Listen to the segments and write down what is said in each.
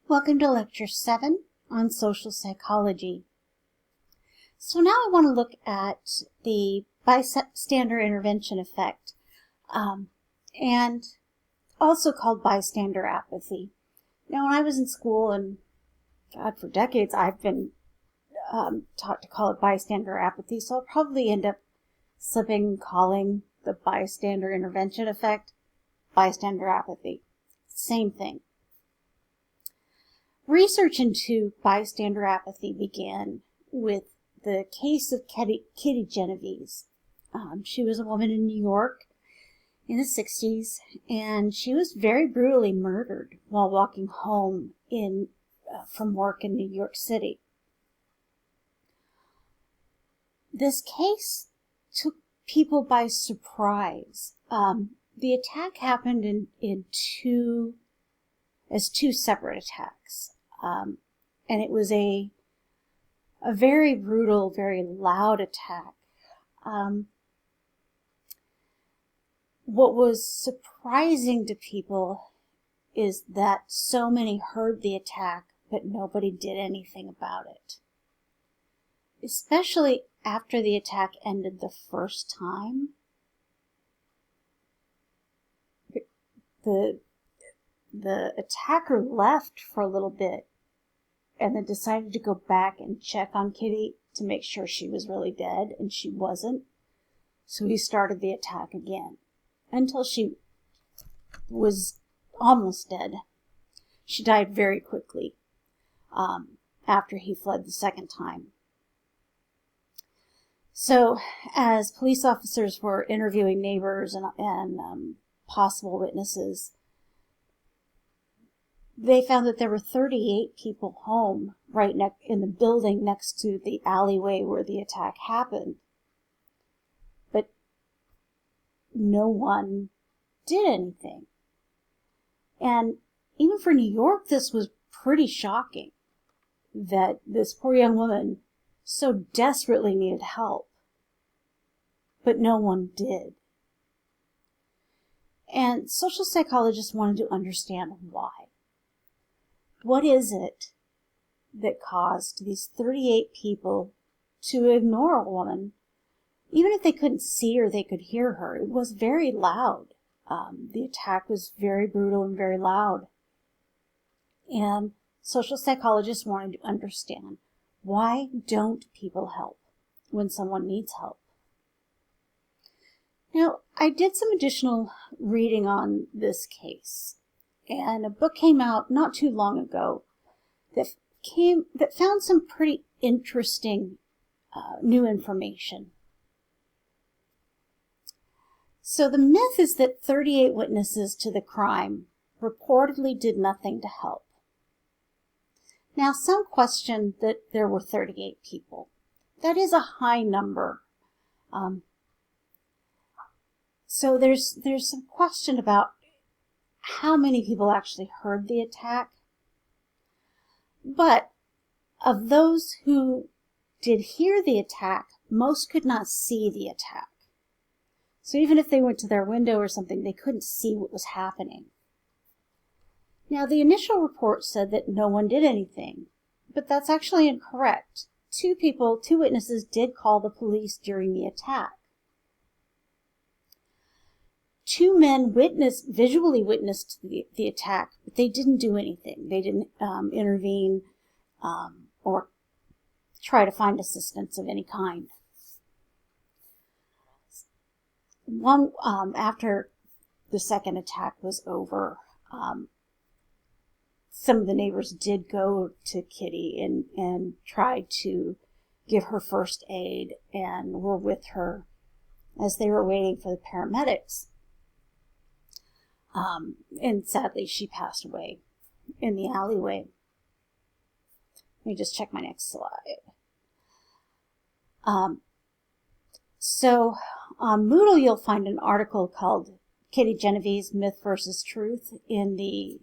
Welcome to Lecture 7 on Social Psychology. So now I want to look at the bystander intervention effect, and also called bystander apathy. Now when I was in school, and God, for decades I've been taught to call it bystander apathy, so I'll probably end up calling the bystander intervention effect bystander apathy. Same thing. Research into bystander apathy began with the case of Kitty Genovese. She was a woman in New York in the 60s, and she was very brutally murdered while walking home from work in New York City. This case took people by surprise. The attack happened in two separate attacks. And it was a very brutal, very loud attack. What was surprising to people is that so many heard the attack, but nobody did anything about it. Especially after the attack ended the first time. The attacker left for a little bit and then decided to go back and check on Kitty to make sure she was really dead, and she wasn't. So he started the attack again until she was almost dead. She died very quickly after he fled the second time. So as police officers were interviewing neighbors and possible witnesses, they found that there were 38 people home right in the building next to the alleyway where the attack happened. But no one did anything. And even for New York, this was pretty shocking, that this poor young woman so desperately needed help, but no one did. And social psychologists wanted to understand why. What is it that caused these 38 people to ignore a woman? Even if they couldn't see her, they could hear her. It was very loud. The attack was very brutal and very loud. And social psychologists wanted to understand, why don't people help when someone needs help? Now, I did some additional reading on this case. And a book came out not too long ago that found some pretty interesting new information. So the myth is that 38 witnesses to the crime reportedly did nothing to help. Now, some question that there were 38 people. That is a high number. So there's some question about how many people actually heard the attack. But of those who did hear the attack, most could not see the attack. So even if they went to their window or something, they couldn't see what was happening. Now, the initial report said that no one did anything, but that's actually incorrect. Two witnesses did call the police during the attack. Two men visually witnessed the attack, but they didn't do anything. They didn't intervene or try to find assistance of any kind. After the second attack was over, some of the neighbors did go to Kitty and tried to give her first aid and were with her as they were waiting for the paramedics. And sadly, she passed away in the alleyway. Let me just check my next slide. So on Moodle, you'll find an article called Kitty Genovese, Myth versus Truth in the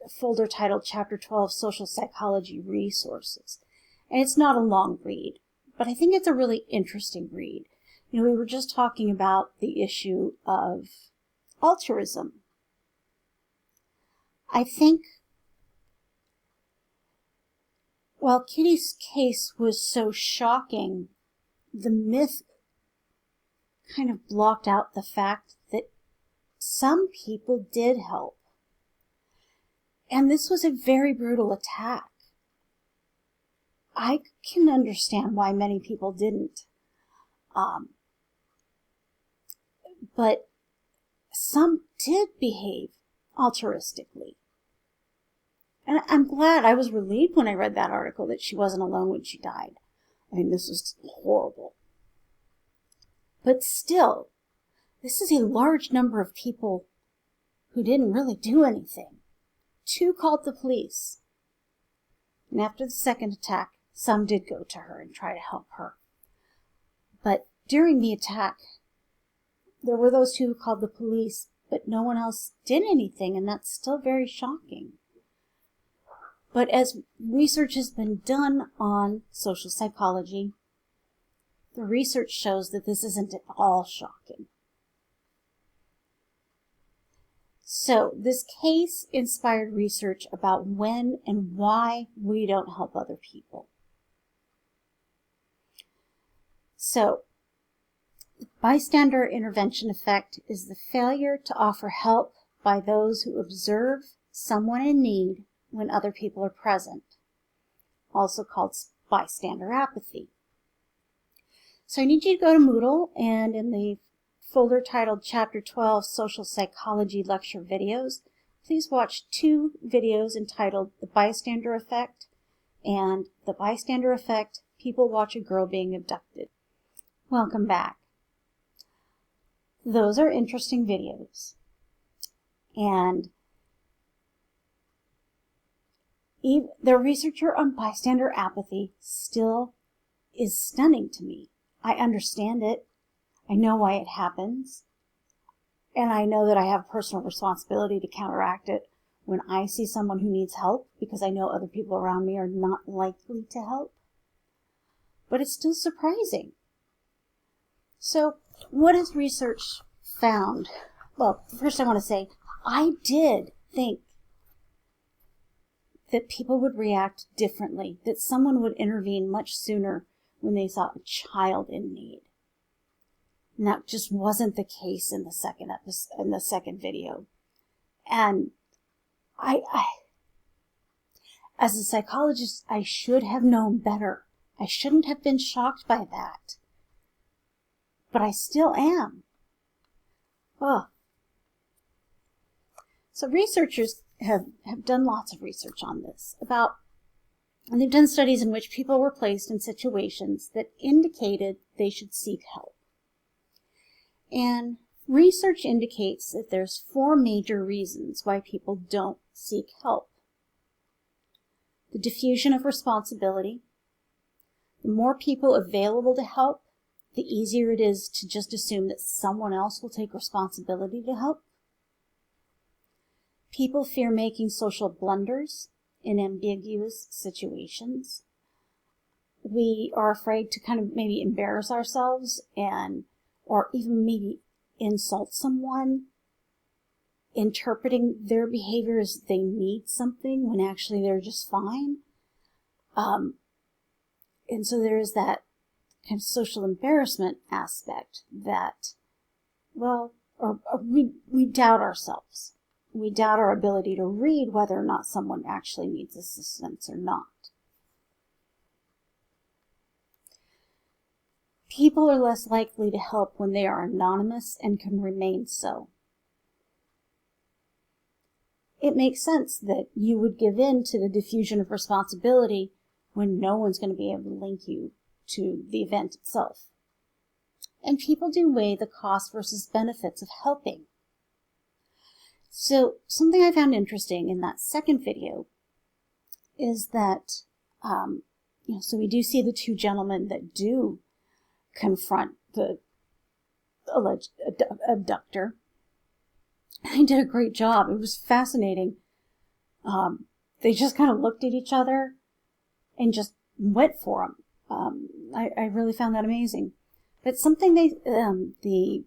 folder titled Chapter 12, Social Psychology Resources. And it's not a long read, but I think it's a really interesting read. We were just talking about the issue of altruism. I think while Kitty's case was so shocking, the myth kind of blocked out the fact that some people did help. And this was a very brutal attack. I can understand why many people didn't. But some did behave altruistically. And I'm glad, I was relieved when I read that article that she wasn't alone when she died. I mean, this was horrible. But still, this is a large number of people who didn't really do anything. 2 called the police. And after the second attack, some did go to her and try to help her. But during the attack, there were those 2 who called the police, but no one else did anything, and that's still very shocking. But as research has been done on social psychology, the research shows that this isn't at all shocking. So this case inspired research about when and why we don't help other people. So, the bystander intervention effect is the failure to offer help by those who observe someone in need when other people are present, also called bystander apathy. So I need you to go to Moodle, and in the folder titled Chapter 12, Social Psychology Lecture Videos, please watch 2 videos entitled The Bystander Effect and The Bystander Effect, People Watch a Girl Being Abducted. Welcome back. Those are interesting videos. And the researcher on bystander apathy still is stunning to me. I understand it. I know why it happens. And I know that I have personal responsibility to counteract it when I see someone who needs help, because I know other people around me are not likely to help. But it's still surprising. So, what has research found? Well, first I want to say, I did think that people would react differently, that someone would intervene much sooner when they saw a child in need. And that just wasn't the case in the second video. And I as a psychologist, I should have known better. I shouldn't have been shocked by that. But I still am. Oh. So researchers have done lots of research on this and they've done studies in which people were placed in situations that indicated they should seek help. And research indicates that there's 4 major reasons why people don't seek help. The diffusion of responsibility. The more people available to help, the easier it is to just assume that someone else will take responsibility to help. People fear making social blunders in ambiguous situations. We are afraid to kind of maybe embarrass ourselves or even maybe insult someone, interpreting their behavior as they need something when actually they're just fine. And so there is that kind of social embarrassment aspect that, we doubt ourselves. We doubt our ability to read whether or not someone actually needs assistance or not. People are less likely to help when they are anonymous and can remain so. It makes sense that you would give in to the diffusion of responsibility when no one's going to be able to link you to the event itself. And people do weigh the cost versus benefits of helping. So something I found interesting in that second video is that, so we do see the 2 gentlemen that do confront the alleged abductor. They did a great job. It was fascinating. They just kind of looked at each other and just went for him. I really found that amazing. But something the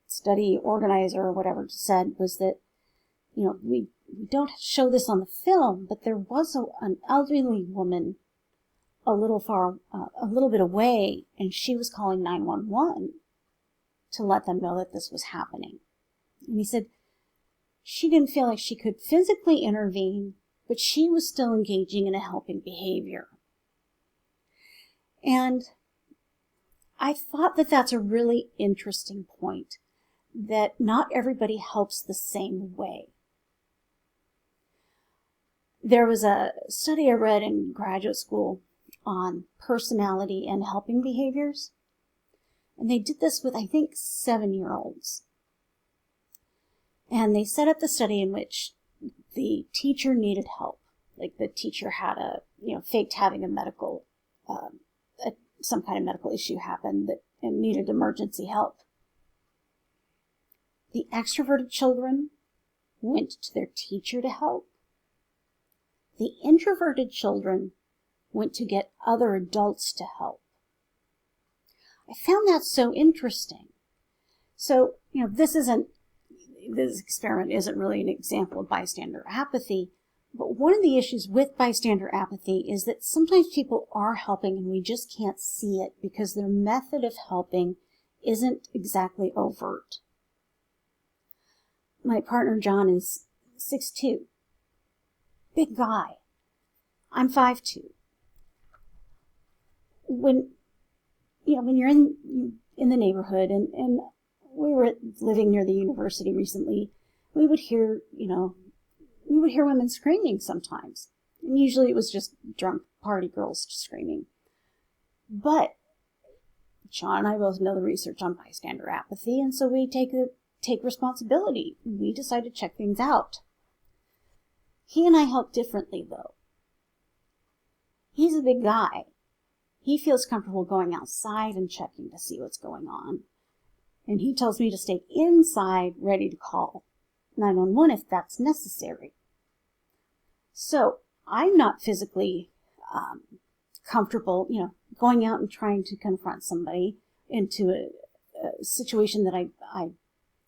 study organizer or whatever said was that, we we don't show this on the film, but there was an elderly woman a little bit away, and she was calling 911 to let them know that this was happening. And he said she didn't feel like she could physically intervene, but she was still engaging in a helping behavior. And I thought that that's a really interesting point, that not everybody helps the same way. There was a study I read in graduate school on personality and helping behaviors, and they did this with, I think, 7-year-olds. And they set up the study in which the teacher needed help. Like the teacher had faked having a medical, some kind of medical issue happen and needed emergency help. The extroverted children went to their teacher to help. The introverted children went to get other adults to help. I found that so interesting. So, this experiment isn't really an example of bystander apathy, but one of the issues with bystander apathy is that sometimes people are helping and we just can't see it because their method of helping isn't exactly overt. My partner John is 6'2", big guy. I'm 5'2". When you're in the neighborhood, and we were living near the university recently, we would hear women screaming sometimes. And usually it was just drunk party girls screaming. But John and I both know the research on bystander apathy, and so we take responsibility. We decide to check things out. He and I help differently, though. He's a big guy. He feels comfortable going outside and checking to see what's going on. And he tells me to stay inside, ready to call 911 if that's necessary. So I'm not physically comfortable, going out and trying to confront somebody into a situation that I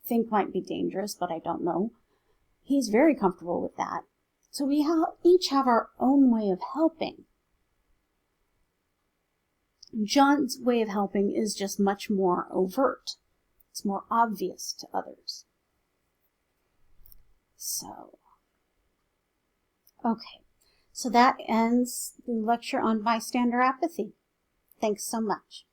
think might be dangerous, but I don't know. He's very comfortable with that. So we each have our own way of helping. John's way of helping is just much more overt. It's more obvious to others. So, okay. So that ends the lecture on bystander apathy. Thanks so much.